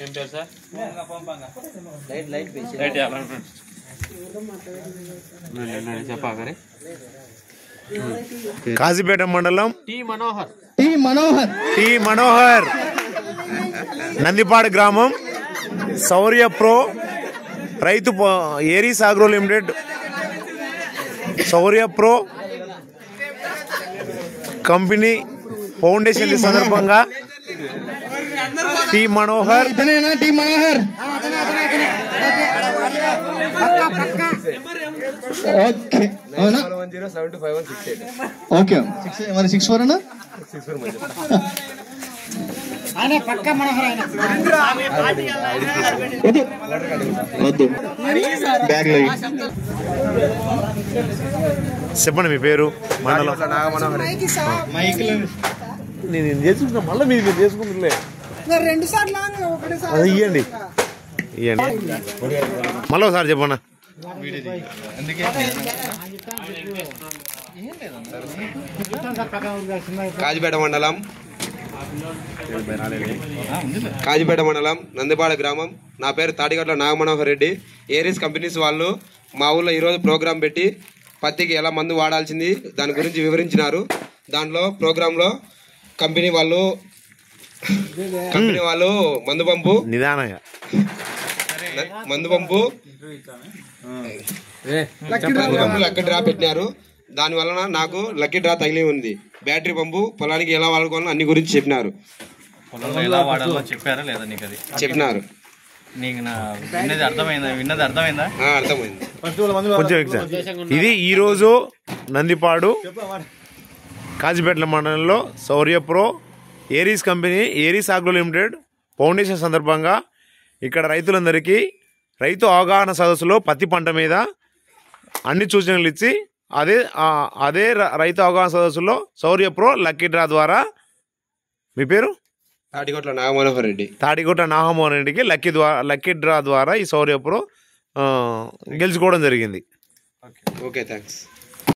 ఏం పేరు సార్? చెప్పాలి. కాజీపేట మండలం టి మనోహర్ నందిపాడు గ్రామం శౌర్య ప్రో రైతు ఏరీస్ ఆగ్రో లిమిటెడ్ శౌర్య ప్రో కంపెనీ ఫౌండేషన్ సందర్భంగా టి మనోహర్ ఓకే మరి 64 అన్న చెప్పండి మీ పేరు మండలం నేను చేసుకుంటా మళ్ళీ మీరు చేసుకుంటులే అది ఇవ్వండి మళ్ళీ ఒకసారి చెప్పన్నా కాజీపేట మండలం నందిపాడ గ్రామం. నా పేరు తాటిగట్ల నాగమనోహర్ రెడ్డి. ఏరీస్ కంపెనీస్ వాళ్ళు మా ఊళ్ళో ఈరోజు ప్రోగ్రాం పెట్టి పత్తికి ఎలా మందు వాడాల్సింది దాని గురించి వివరించినారు. దాంట్లో ప్రోగ్రాంలో కంపెనీ వాళ్ళు మందు పంపు లక్కీ డ్రా పెట్టినారు. దాని వలన నాకు లక్కీ డ్రా తగిలి ఉంది. బ్యాటరీ పంపు పొలానికి ఎలా వాడుకోవాలో అన్ని గురించి చెప్పినారు. చెప్పినారు. అర్థమైంది. ఇది ఈరోజు నందిపాడు కాజీపేట మండలంలో Shaurya pro Aries company Aries agro limited foundation సందర్భంగా ఇక్కడ రైతులందరికీ రైతు అవగాహన సదస్సులో పత్తి పంట మీద అన్ని సూచనలు ఇచ్చి అదే రైతు అవగాహన సదస్సులో శౌర్య ప్రో లక్కీ డ్రా ద్వారా మీ పేరు తాటిగొట్ల నాగమోహన్ రెడ్డికి లక్కీ డ్రా ద్వారా ఈ శౌర్య ప్రో గెలుచుకోవడం జరిగింది. Okay thanks.